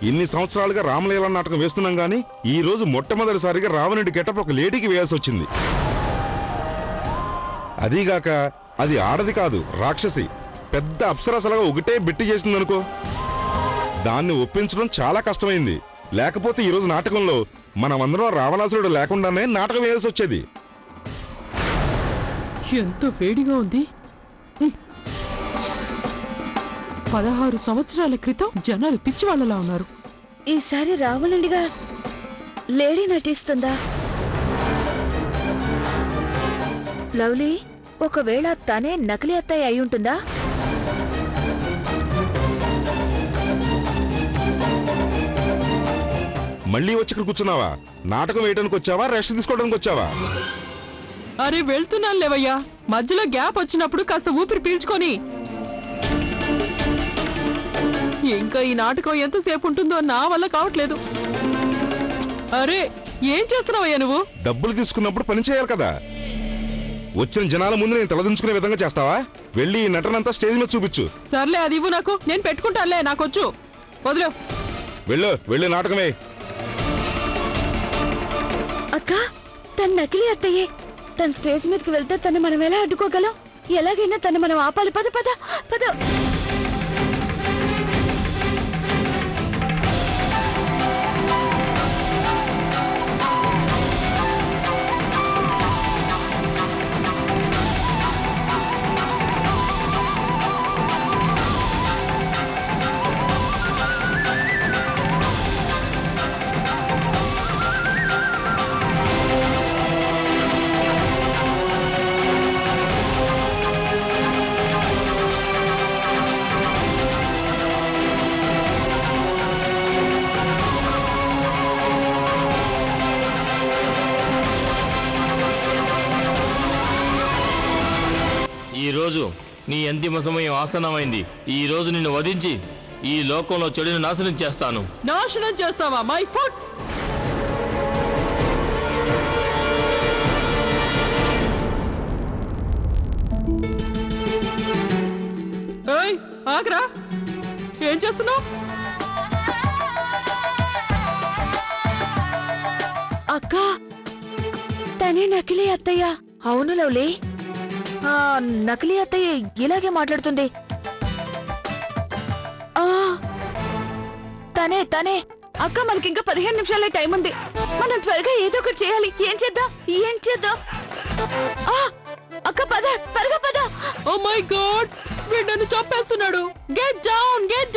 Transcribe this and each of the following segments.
ఇన్ని సంవత్సరాలుగా రామలీల నాటకం వేస్తున్నాం గానీ ఈ రోజు మొట్టమొదటిసారిగా రావణుడి గెటప్ ఒక లేడీకి వేయాల్సి వచ్చింది. అదీగాక అది ఆడది కాదు, రాక్షసి. పెద్ద అప్సరసలుగా ఒకటే బిట్టి చేసిందనుకో. దాన్ని ఒప్పించడం చాలా కష్టమైంది. లేకపోతే ఈరోజు నాటకంలో మనమందరం రావణాసురుడు లేకుండానే నాటకం వేయాల్సి వచ్చేది. ఎంతో వేడిగా ఉంది. 16 సంవత్సరాల క్రితం జనాలు పిచ్చివాళ్లలా ఉన్నారు. ఈసారి రావణుడిగా లేడీ నటిస్తుందా? లవ్లీ, ఒకవేళ తనే నకిలీ అత్తయ్య అయి ఉంటుందా? మళ్ళీ వచ్చి ఇక్కడ కూర్చున్నావా? నాటకం వేయడానికి వచ్చావా, రెస్ట్ తీసుకోవడానికి వచ్చావా? అరే వెళ్తున్నాను లేవయ్యా. మధ్యలో గ్యాప్ వచ్చినప్పుడు కాస్త ఊపిరి పీల్చుకొని. ఇంకా ఈ నాటకం ఎంతసేపు ఉంటుందో నా వల్ల కావట్లేదు. అరే ఏం చేస్తున్నావయ్యా నువ్వు? డబ్బులు తీసుకున్నప్పుడు పని చేయాలి కదా. వచ్చిన జనాల ముందు నేను తలదించుకునే విధంగా చేస్తావా? వెళ్ళి ఈ నటనంతా స్టేజ్ మీద చూపించు. సర్లే, అది ఇవ్వు నాకు, నేను పెట్టుకుంటానులే, నాకొచ్చు. వదిలే. వెళ్ళు నాటకమే. అక్క, తన నకిలీ అత్తయ్యే. తన స్టేజ్ మీదకి వెళ్తే తను మనం ఎలా అడ్డుకోగలం? ఎలాగైనా తను మనం ఆపాలి. పద పద పద. ఈ రోజు నీ అంతిమ సమయం ఆసన్నమైంది. ఈ రోజు నిన్ను వధించి ఈ లోకంలో చెడుని నాశనం చేస్తాను. నాశనం చేస్తావా? My foot. ఏయ్ ఆగ్రా, ఏం చేస్తున్నావు? అక్క, తనే నకిలీ అత్తయ్య. అవును లవ్లీ, నకిలీ అత్తయ్య ఇలాగే మాట్లాడుతుంది. తనే అక్క, మనకింకా 15 నిమిషాలే టైం ఉంది. మనం త్వరగా ఏదో ఒకటి చేయాలి. ఏం చేద్దాం? అక్క పద, త్వరగా పద. ఓ మై గాడ్, వీడు నన్ను చంపేస్తున్నాడు. Get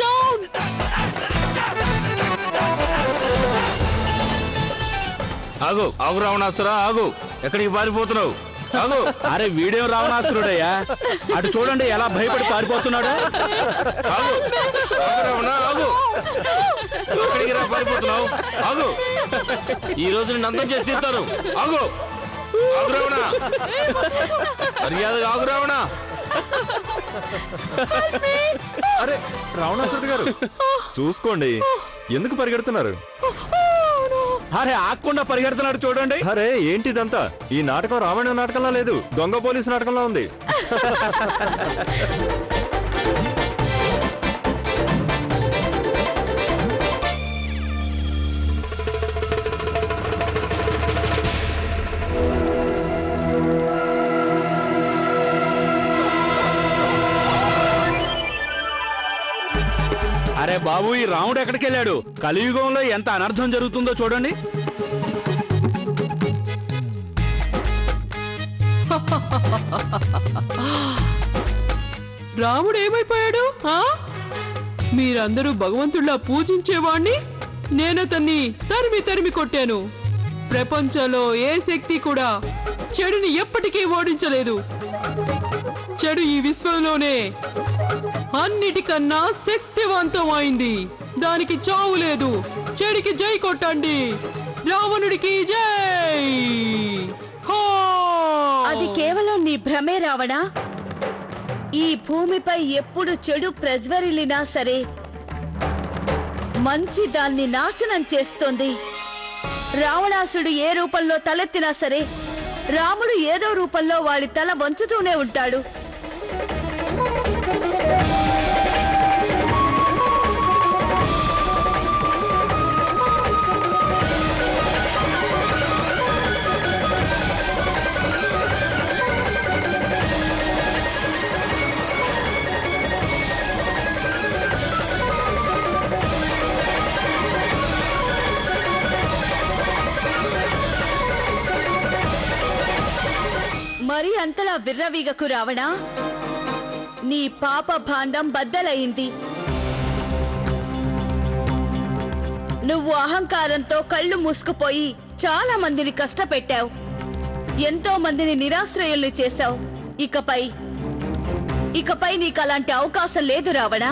down. ఆగు రావణాసురా, ఆగు. ఎక్కడికి పారిపోతున్నావు? ఆగు. అరే వీడియో రావణాసురుడయ్యా, అటు చూడండి ఎలా భయపడి పారిపోతున్నాడు. ఆగు రావణ, ఆగు. ఎక్కడికి పారిపోతున్నావు? ఆగు. ఈ రోజు నిన్ను అంతం చేసి తీరుతాను. ఆగు రావణ, మర్యాదగా ఆగు రావణ. అరే రావణాసురుడు గారు చూసుకోండి, ఎందుకు పరిగెడుతున్నారు? అరే ఆకుండా పరిగెడుతున్నాడు చూడండి. అరే ఏంటిదంతా? ఈ నాటకం రావణ నాటకంలా లేదు, దొంగ పోలీసు నాటకంలా ఉంది. అరే బాబు, ఈ రాముడు ఎక్కడికి వెళ్ళాడు? కలియుగంలో ఎంత అనర్థం జరుగుతుందో చూడండి. రాముడు ఏమైపోయాడు? మీరందరూ భగవంతుడిలా పూజించేవాణ్ణి నేనతన్ని తరిమి కొట్టాను. ప్రపంచంలో ఏ శక్తి కూడా చెడుని ఎప్పటికీ ఓడించలేదు. చెడు ఈ విశ్వంలోనే అన్నిటికన్నా శక్తివంతమైంది. దానికి చావు లేదు. చెడుకి జై కొట్టండి. రావణుడికి జై. అది కేవలం నీ భ్రమే రావణా. ఈ భూమిపై ఎప్పుడు చెడు ప్రజ్వరిల్లినా సరే మంచి దాన్ని నాశనం చేస్తోంది. రావణాసుడు ఏ రూపంలో తలెత్తినా సరే రాముడు ఏదో రూపంలో వాడి తల వంచుతూనే ఉంటాడు. విర్రవీగకు రావణా. నీ పాప భాండం బద్దలయింది. నువ్వు అహంకారంతో కళ్ళు మూసుకుపోయి చాలా మందిని కష్టపెట్టావు. ఎంతో మందిని నిరాశ్రయుల్ని చేశావు. ఇకపై నీకు అలాంటి అవకాశం లేదు రావణా.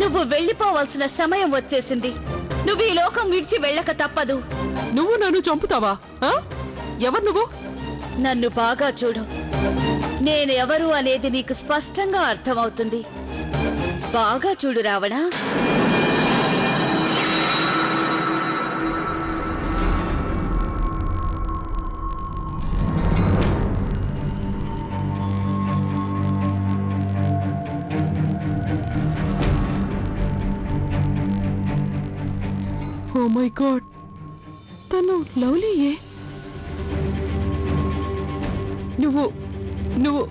నువ్వు వెళ్ళిపోవలసిన సమయం వచ్చేసింది. నువ్వు ఈ లోకం విడిచి వెళ్ళక తప్పదు. నువ్వు నన్ను చంపుతావా? ఆ? ఎవరు నువ్వు? నన్ను బాగా చూడు. నేను ఎవరు అనేది నీకు స్పష్టంగా అర్థమవుతుంది. బాగా చూడు రావణా. ఓ మై గాడ్, తను లవ్లీయే. నువ్వు నువ్వు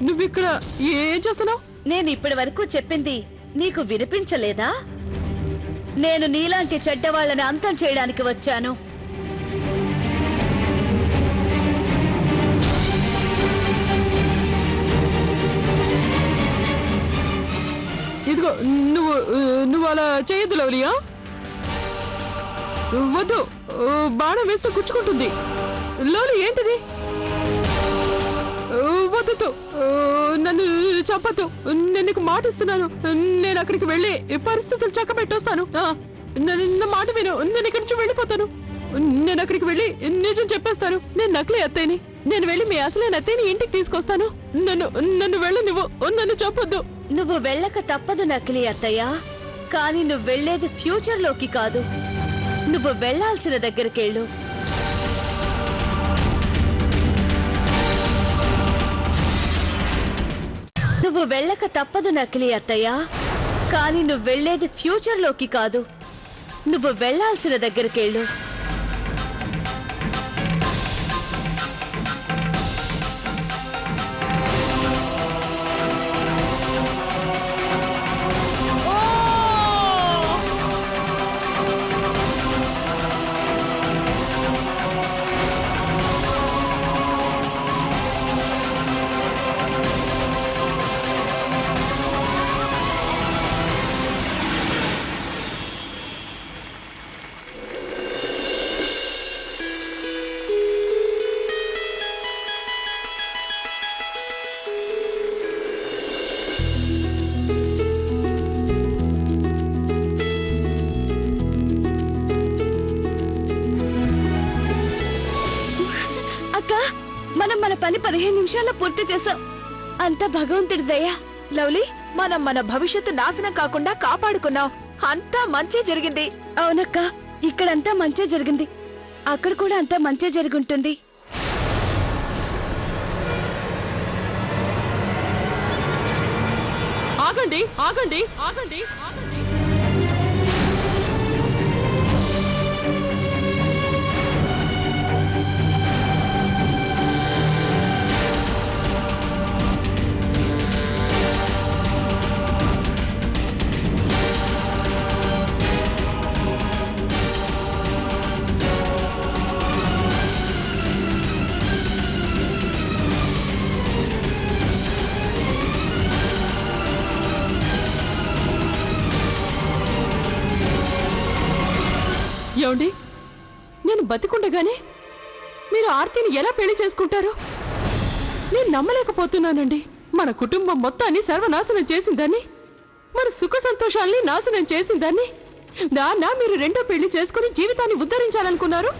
నువ్విక్కడ ఏం చేస్తున్నావు? నేను ఇప్పటి వరకు చెప్పింది నీకు వినిపించలేదా? నేను నీలాంటి చెడ్డవాళ్ళని అంతం చేయడానికి వచ్చాను. ఇదిగో నువ్వు నువ్వు అలా చేయొద్దు లవ్లియా. వద్దు, బాణం వేస్తే గుచ్చుకుంటుంది. లవ్లీ ఏంటిది? వద్దు, నన్ను చంపద్దు. నేను నీకు మాట ఇస్తున్నాను. నేను అక్కడికి వెళ్ళి పరిస్థితులు చక్కబెట్టొస్తాను. నా మాట విను. నేను ఇక్కడి నుంచి వెళ్ళిపోతాను. నేను అక్కడికి వెళ్ళి నిజం చెప్పేస్తాను. నేను నకిలీ అత్తయ్యని. నేను వెళ్ళి మీ అసలైన అత్తయ్యని ఇంటికి తీసుకొస్తాను. నన్ను వెళ్ళ నువ్వు. నన్ను చంపొద్దు. నువ్వు వెళ్ళక తప్పదు నకిలీ అత్తయ్య. కానీ నువ్వు వెళ్లేది ఫ్యూచర్ లోకి కాదు. నువ్వు వెళ్లాల్సిన దగ్గరికెళ్ళు. నువ్వు వెళ్ళక తప్పదు నకిలీ అత్తయ్య. కానీ నువ్వు వెళ్లేది ఫ్యూచర్ లోకి కాదు. నువ్వు వెళ్లాల్సిన దగ్గరికెళ్ళు. మనం మన పని 15 నిమిషాల్లో పూర్తి చేసాం. అంతా భగవంతుడి దయ. లవ్లీ, మనం మన భవిష్యత్తు నాశనం కాకుండా కాపాడుకున్నాం. అంతా మంచి జరిగింది. అవునక్క, ఇక్కడంతా మంచే జరిగింది. అక్కడ కూడా అంతా మంచే జరుగుంటుంది. ఆగండి, ఆగండి, ఆగండి, ఆగండి. ఏమండి, నేను బతికుండగానే మీరు ఆర్తిని ఎలా పెళ్లి చేసుకుంటారు? నేను నమ్మలేకపోతున్నానండి. మన కుటుంబం మొత్తాన్ని సర్వనాశనం చేసిందాన్ని, మన సుఖ సంతోషాల్ని నాశనం చేసిందాన్ని, దాన్న మీరు రెండో పెళ్లి చేసుకుని జీవితాన్ని ఉద్ధరించాలనుకున్నారు.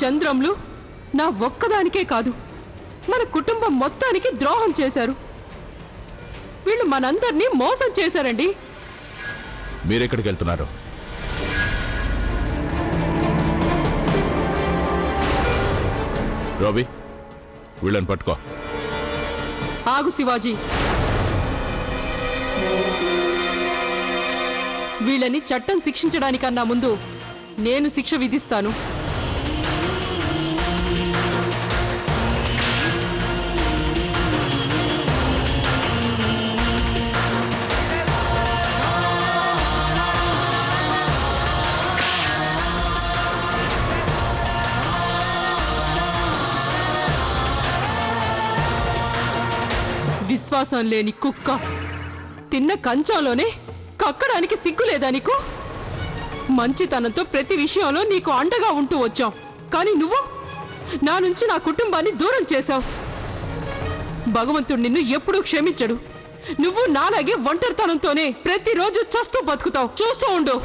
చంద్రంలు నా ఒక్కదానికే కాదు మన కుటుంబం మొత్తానికి ద్రోహం చేశారు. వీళ్ళు మనందరినీ మోసం చేశారండి. మీరెక్కడికి వెళ్తున్నారు? రవి, వీళ్ళని పట్టుకో. ఆగు శివాజీ. వీళ్ళని చట్టం శిక్షించడానికన్నా ముందు నేను శిక్ష విధిస్తాను. విశ్వాసం లేని కుక్క తిన్న కంచంలోనే కక్కడానికి సిగ్గులేదా నీకు? మంచితనంతో ప్రతి విషయంలో నీకు అండగా ఉంటూ వచ్చాం, కానీ నువ్వు నా నుంచి నా కుటుంబాన్ని దూరం చేశావు. భగవంతుడు నిన్ను ఎప్పుడూ క్షమించడు. నువ్వు నాలాగే ఒంటరితనంతోనే ప్రతిరోజు చస్తూ బతుకుతావు. చూస్తూ ఉండు.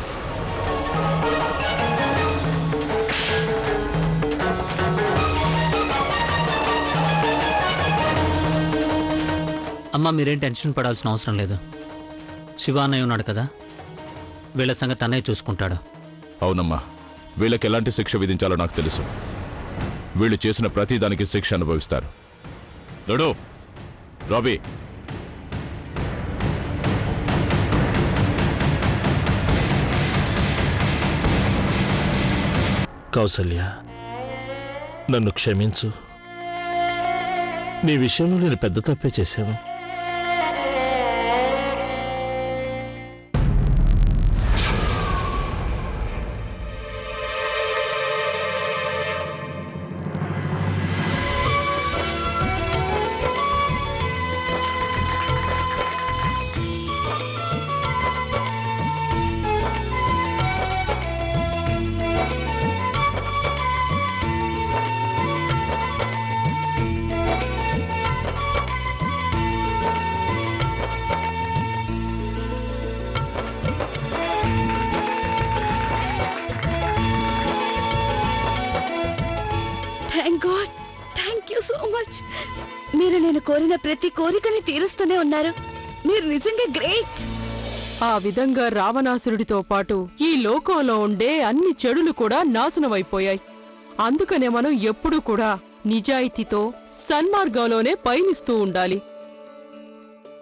అమ్మ, మీరేం టెన్షన్ పడాల్సిన అవసరం లేదు. శివ అన్నయ్య ఉన్నాడు కదా, వీళ్ళ సంగతి అన్నయ్య చూసుకుంటాడు. అవునమ్మా, వీళ్ళకి ఎలాంటి శిక్ష విధించాలో నాకు తెలుసు. వీళ్ళు చేసిన ప్రతి దానికి శిక్ష అనుభవిస్తారు. దొడు, రాబీ, కౌసల్య, నన్ను క్షమించు. నీ విషయంలో నేను పెద్ద తప్పే చేశాను. Thank God, thank you so much. మీరు నేను కోరిన ప్రతి కోరికని తీరుస్తూనే ఉన్నారు. మీరు నిజంగా గ్రేట్. ఆ విధంగా రావణాసురుడితో పాటు ఈ లోకంలో ఉండే అన్ని చెడులు కూడా నాశనమైపోయాయి. అందుకనే మనం ఎప్పుడూ కూడా నిజాయితీతో సన్మార్గంలోనే పయనిస్తూ ఉండాలి.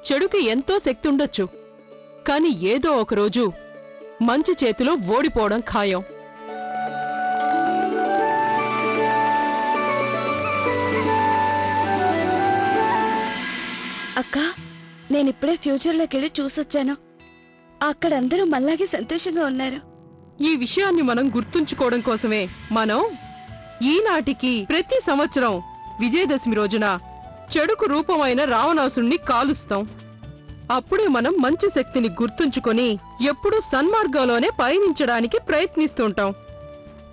చెడుకి ఎంతో శక్తి ఉండొచ్చు, కాని ఏదో ఒకరోజు మంచి చేతిలో ఓడిపోవడం ఖాయం. అక్క, నేనిప్పుడే ఫ్యూచర్లోకి వెళ్ళి చూసొచ్చాను. అక్కడ అందరూ మళ్ళాగే సంతోషంగా ఉన్నారు. ఈ విషయాన్ని మనం గుర్తుంచుకోవడం కోసమే మనం ఈనాటికి ప్రతి సంవత్సరం విజయదశమి రోజున చెడుకు రూపమైన రావణాసుణ్ణి కాలుస్తాం. అప్పుడే మనం మంచి శక్తిని గుర్తుంచుకొని ఎప్పుడూ సన్మార్గంలోనే పయనించడానికి ప్రయత్నిస్తుంటాం.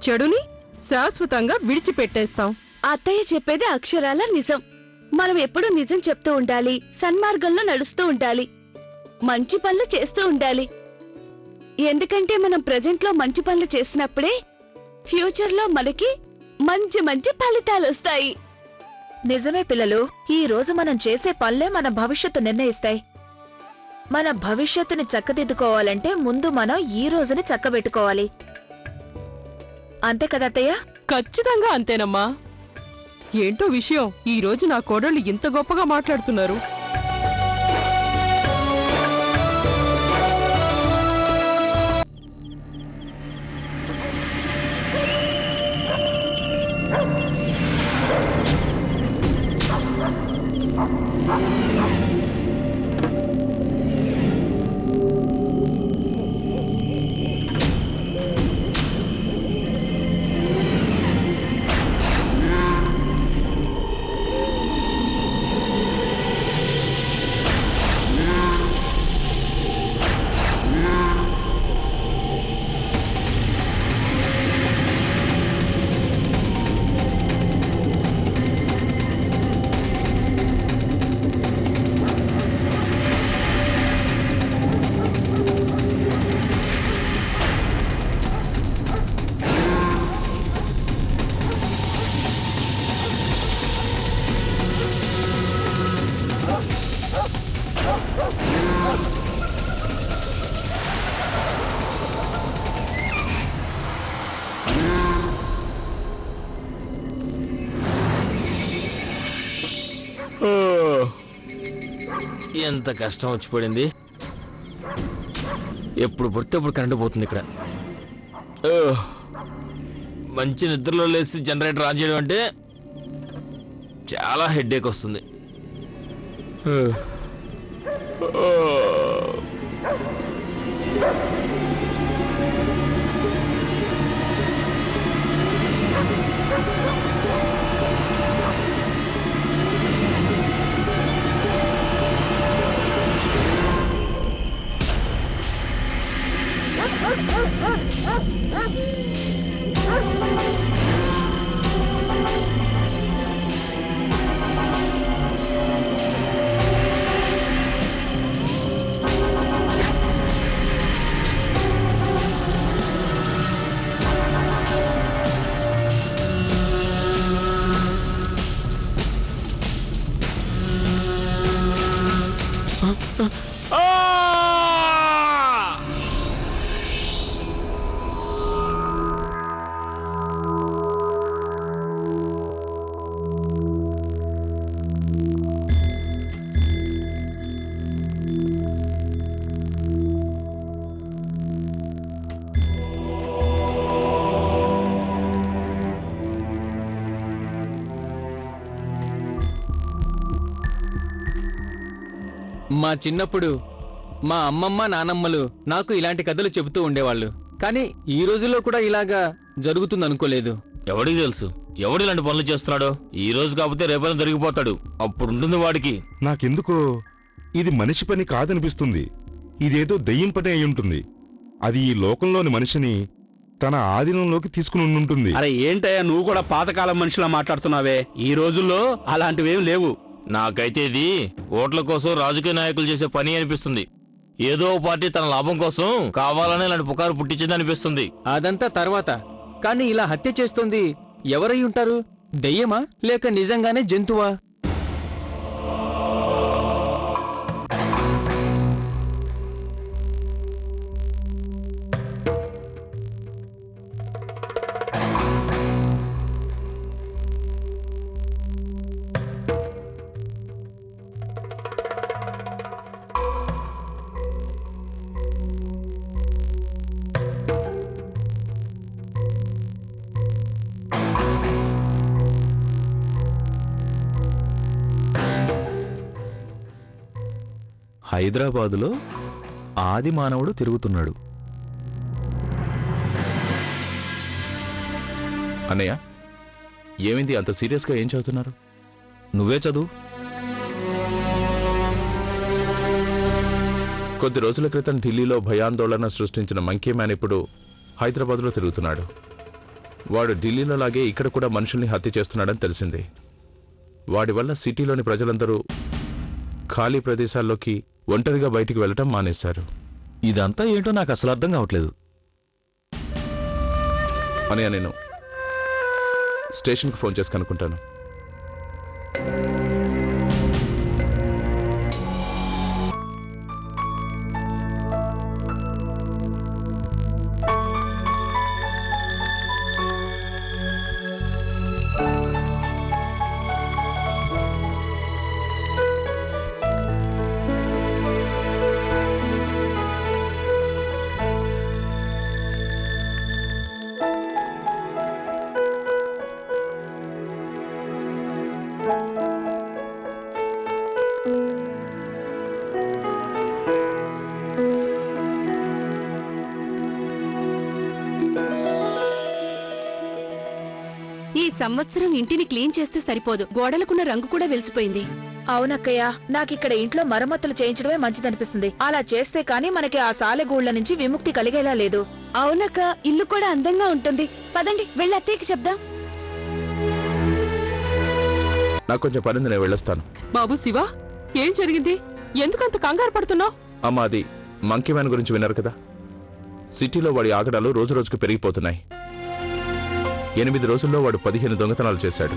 చెడుని శాశ్వతంగా విడిచిపెట్టేస్తాం. అత్తయ్య చెప్పేది అక్షరాల నిజం. మనం ఎప్పుడూ నిజం చెప్తూ ఉండాలి, సన్మార్గంలో నడుస్తూ ఉండాలి, మంచి పనులు చేస్తూ ఉండాలి. ఎందుకంటే మనం ప్రెజెంట్లో మంచి పనులు చేసినప్పుడే ఫ్యూచర్లో మనకి మంచి మంచి ఫలితాలు వస్తాయి. నిజమే పిల్లలు, ఈ రోజు మనం చేసే పనులే మన భవిష్యత్తు నిర్ణయిస్తాయి. మన భవిష్యత్తుని చక్కదిద్దుకోవాలంటే ముందు మనం ఈ రోజుని చక్కబెట్టుకోవాలి. అంతే కదా అత్తయ్య? ఖచ్చితంగా అంతేనమ్మా. ఏంటో విషయం, ఈ రోజు నా కోడళ్ళు ఇంత గొప్పగా మాట్లాడుతున్నారు. ఎంత కష్టం వచ్చి పడింది. ఎప్పుడు పడితే అప్పుడు కరెంటు పోతుంది ఇక్కడ. మంచి నిద్రలో లేచి జనరేటర్ ఆన్ చేయడం అంటే చాలా హెడేక్ వస్తుంది. మా చిన్నప్పుడు మా అమ్మమ్మ నానమ్మలు నాకు ఇలాంటి కథలు చెబుతూ ఉండేవాళ్ళు. కానీ ఈ రోజుల్లో కూడా ఇలాగా జరుగుతుందనుకోలేదు. ఎవడికి తెలుసు ఎవడు ఇలాంటి పనులు చేస్తున్నాడో? ఈ రోజు కాకపోతే రేపైనా దొరికిపోతాడు. అప్పుడుంటుంది వాడికి. నాకెందుకో ఇది మనిషి పని కాదనిపిస్తుంది. ఇదేదో దెయ్యం పని అయి ఉంటుంది. అది ఈ లోకంలోని మనిషిని తన ఆధీనంలోకి తీసుకుని ఉంటుంది. అరే ఏంటయ్యా నువ్వు కూడా పాతకాలం మనిషిలా మాట్లాడుతున్నావే? ఈ రోజుల్లో అలాంటివేం లేవు. నాకైతే ఇది ఓట్ల కోసం రాజకీయ నాయకులు చేసే పని అనిపిస్తుంది. ఏదో పార్టీ తన లాభం కోసం కావాలనే ఇలాంటి పుకారు పుట్టించింది అనిపిస్తుంది. అదంతా తర్వాత. కానీ ఇలా హత్య చేస్తుంది ఎవరై ఉంటారు? దెయ్యమా లేక నిజంగానే జంతువా? హైదరాబాదులో ఆది మానవుడు తిరుగుతున్నాడు. అన్నయ్య, ఏమైంది? అంత సీరియస్గా ఏం చదువుతున్నారు? నువ్వే చదువు. కొద్ది రోజుల క్రితం ఢిల్లీలో భయాందోళన సృష్టించిన మంకీ మ్యాన్ ఇప్పుడు హైదరాబాద్లో తిరుగుతున్నాడు. వాడు ఢిల్లీలో లాగే ఇక్కడ కూడా మనుషుల్ని హత్య చేస్తున్నాడని తెలిసింది. వాడి వల్ల సిటీలోని ప్రజలందరూ ఖాళీ ప్రదేశాల్లోకి ఒంటరిగా బయటికి వెళ్ళటం మానేశారు. ఇదంతా ఏంటో నాకు అసలు అర్థం కావట్లేదు. అని నేను స్టేషన్కి ఫోన్ చేసి కనుక్కుంటాను. ఈ సంవత్సరం ఇంటిని క్లీన్ చేస్తే సరిపోదు, గోడలకున్న రంగు కూడా వెలిసిపోయింది. అవునక్కయ్య, నాకిక్కడ ఇంట్లో మరమ్మతులు చేయించడమే మంచిదనిపిస్తుంది. అలా చేస్తే కాని మనకి ఆ సాలెగూళ్ల నుంచి విముక్తి కలిగేలా లేదు. అవునక్క, ఇల్లు కూడా అందంగా ఉంటుంది. పదండి వెళ్ళి అత్తయ్యకి చెప్దాం. నాకు కొంచెం పనింది, నేను వెళ్ళొస్తాను. బాబు శివ, ఏం జరిగింది? ఎందుకంత కంగారు పడుతున్నావు? అమ్మ, అది మంకీ మ్యాన్ గురించి విన్నారు కదా? సిటీలో వాడి ఆగడాలు రోజురోజుకు పెరిగిపోతున్నాయి. 8 రోజుల్లో వాడు 15 దొంగతనాలు చేశాడు.